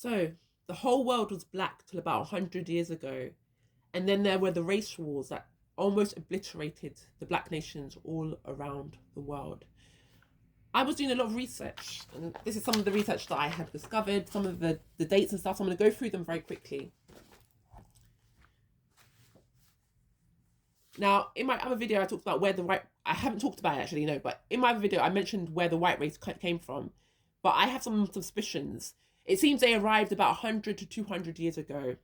So the whole world was black till about 100 years ago. And then there were the race wars that almost obliterated the black nations all around the world. I was doing a lot of research, and this is some of the research that I had discovered, some of the dates and stuff. So I'm going to go through them very quickly. Now, in my other video, I talked about where the white... I haven't talked about it actually, no, but in my other video, I mentioned where the white race came from. But I have some suspicions. It seems they arrived about 100 to 200 years ago.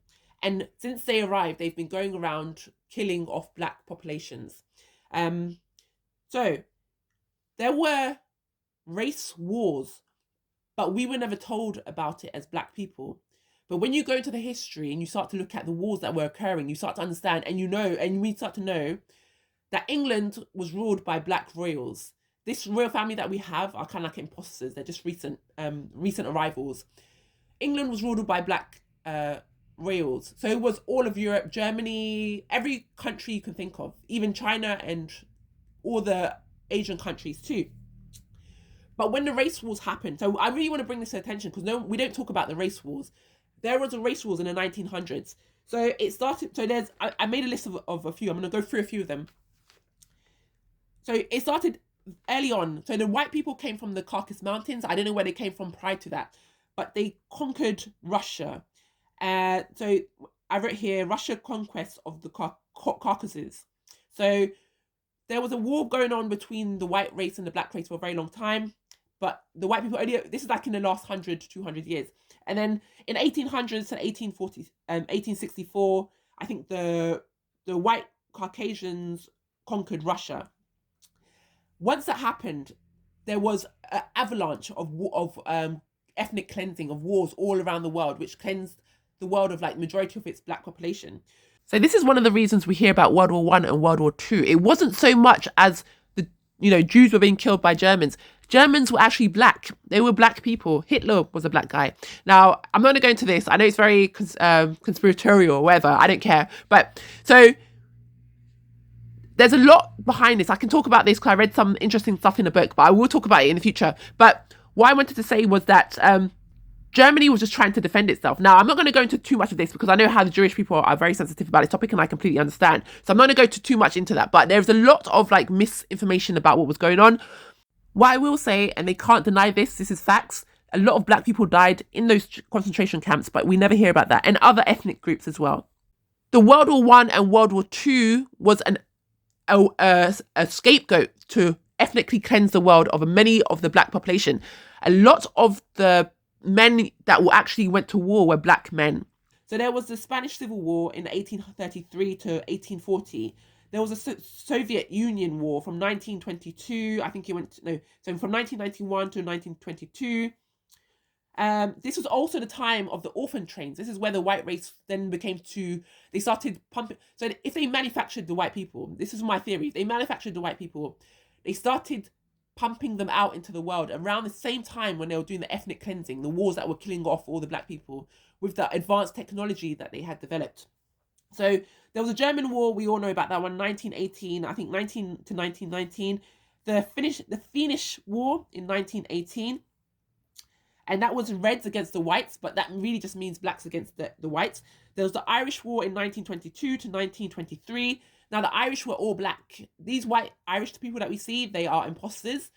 And since they arrived, they've been going around killing off black populations. So there were race wars, but we were never told about it as black people. But when you go into the history and you start to look at the wars that were occurring, you start to understand, and we start to know that England was ruled by black royals. This royal family that we have are kind of like imposters. They're just recent arrivals. England was ruled by black royals. So it was all of Europe, Germany, every country you can think of, even China and all the Asian countries too. But when the race wars happened, so I really want to bring this to attention because we don't talk about the race wars. There was a race wars in the 1900s. So it started, so I made a list of a few. I'm going to go through a few of them. So it started early on. So the white people came from the Caucasus Mountains. I don't know where they came from prior to that, but they conquered Russia. So I wrote here, Russia conquest of the Caucasus. So there was a war going on between the white race and the black race for a very long time. But the white people only, this is like in the last 100 to 200 years. And then in 1800s to 1864, I think the white Caucasians conquered Russia. Once that happened, there was an avalanche of ethnic cleansing, of wars all around the world, which cleansed the world of like majority of its black population. So this is one of the reasons we hear about World War I and World War II. It wasn't so much as Jews were being killed by Germans. Germans were actually black. They were black people. Hitler was a black guy. Now, I'm not going to go into this. I know it's very conspiratorial or whatever. I don't care. But so there's a lot behind this. I can talk about this because I read some interesting stuff in a book, but I will talk about it in the future. But what I wanted to say was that Germany was just trying to defend itself. Now, I'm not going to go into too much of this because I know how the Jewish people are very sensitive about this topic and I completely understand. So I'm not going to go too much into that. But there's a lot of like misinformation about what was going on. What I will say, and they can't deny this is facts, a lot of black people died in those concentration camps, but we never hear about that. And other ethnic groups as well. The World War I and World War II was a scapegoat to ethnically cleanse the world of many of the black population. A lot of the men that actually went to war were black men. So there was the Spanish Civil War in 1833 to 1840. There was a Soviet Union war from 1922. I think it went, no, so from 1991 to 1922. This was also the time of the orphan trains. This is where the white race then they started pumping. So if they manufactured the white people, this is my theory, if they manufactured the white people, they started pumping them out into the world around the same time when they were doing the ethnic cleansing, the wars that were killing off all the black people with the advanced technology that they had developed. So there was a German war, we all know about that one, 1918, I think 19 to 1919. The Finnish war in 1918. And that was reds against the whites, but that really just means blacks against the whites. There was the Irish War in 1922 to 1923. Now, the Irish were all black. These white Irish people that we see, they are imposters.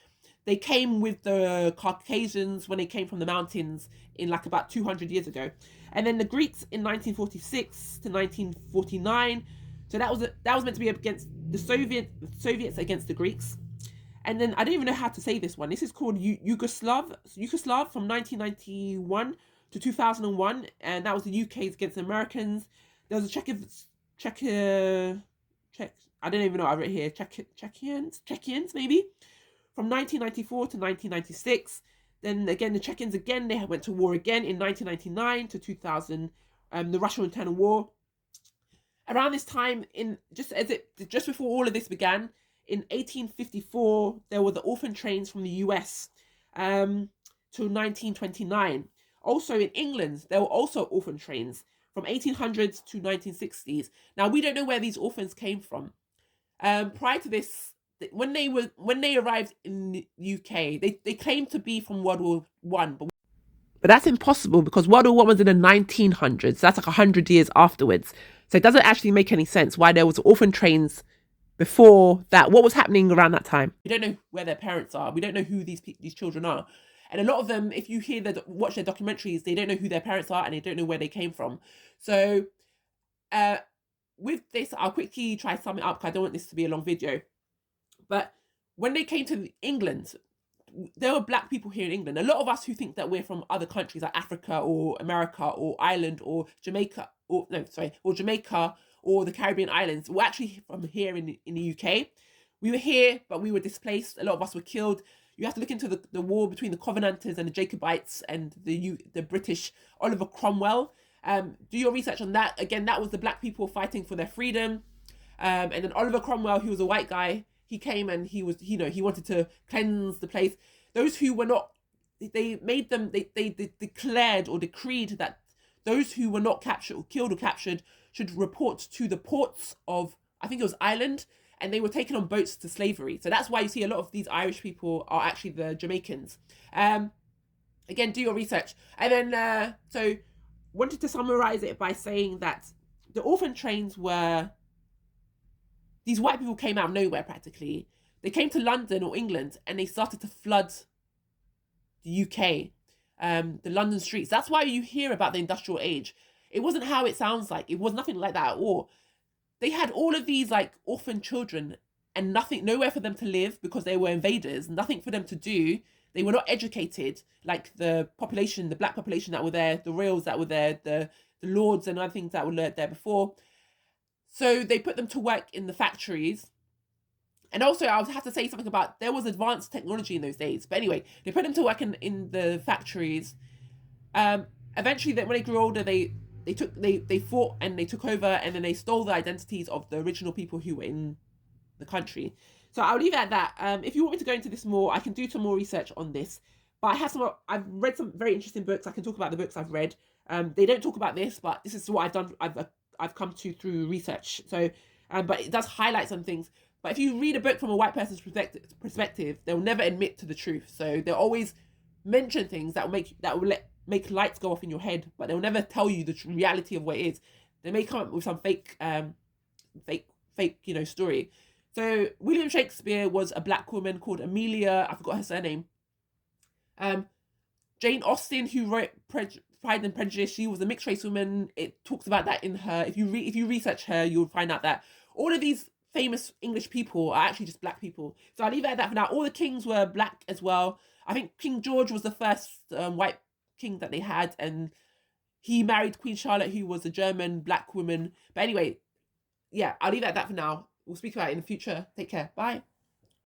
They came with the Caucasians when they came from the mountains in like about 200 years ago. And then the Greeks in 1946 to 1949. So that was meant to be against the Soviets against the Greeks. And then I don't even know how to say this one. This is called Yugoslav from 1991 to 2001. And that was the UK's against the Americans. There was a I don't even know what I wrote here. Czechians maybe, from 1994 to 1996. Then again, the Czechians again, they went to war again in 1999 to 2000. The Russian internal war. Around this time, just before all of this began, in 1854, there were the orphan trains from the US to 1929. Also in England, there were also orphan trains from 1800s to 1960s. Now, we don't know where these orphans came from. Prior to this, when they arrived in the UK, they claimed to be from World War I, but But that's impossible because World War I was in the 1900s. That's like 100 years afterwards. So it doesn't actually make any sense why there was orphan trains before that. What was happening around that time? We don't know where their parents are. We don't know who these children are. And a lot of them, if you watch their documentaries, they don't know who their parents are and they don't know where they came from. So with this, I'll quickly try to sum it up because I don't want this to be a long video. But when they came to England, there were black people here in England. A lot of us who think that we're from other countries like Africa or America or Ireland or Jamaica or Jamaica or the Caribbean islands, were actually from here in the UK. We were here, but we were displaced. A lot of us were killed. You have to look into the war between the Covenanters and the Jacobites and the British, Oliver Cromwell. Do your research on that. Again, that was the black people fighting for their freedom. And then Oliver Cromwell, who was a white guy, he came and he was, he wanted to cleanse the place. Those who were not, they declared or decreed that those who were not captured or killed or captured should report to the ports of, I think it was Ireland, and they were taken on boats to slavery. So that's why you see a lot of these Irish people are actually the Jamaicans. Again, do your research. And then, so wanted to summarize it by saying that the orphan trains were, these white people came out of nowhere practically. They came to London or England and they started to flood the UK, the London streets. That's why you hear about the industrial age. It wasn't how it sounds like. It was nothing like that at all. They had all of these like orphan children and nowhere for them to live because they were invaders, nothing for them to do. They were not educated like the population, the black population that were there, the royals that were there, the lords and other things that were there before. So they put them to work in the factories. And also, I would have to say something about, there was advanced technology in those days. But anyway, they put them to work in the factories. Eventually, when they grew older, they fought and they took over, and then they stole the identities of the original people who were in the country. So I'll leave it at that. If you want me to go into this more, I can do some more research on this. But I've read some very interesting books. I can talk about the books I've read. They don't talk about this, but this is what I've done. I've come to through research. So, but it does highlight some things. But if you read a book from a white person's perspective, they'll never admit to the truth. So they'll always mention things that will make lights go off in your head, but they'll never tell you the reality of what it is. They may come up with some fake, story. So William Shakespeare was a black woman called Amelia. I forgot her surname. Jane Austen, who wrote Pride and Prejudice, she was a mixed race woman. It talks about that in her. If you research her, you'll find out that all of these famous English people are actually just black people. So I'll leave it at that for now. All the kings were black as well. I think King George was the first white king that they had, and he married Queen Charlotte, who was a German black woman. But anyway, yeah, I'll leave it at that for now. We'll speak about it in the future. Take care. Bye.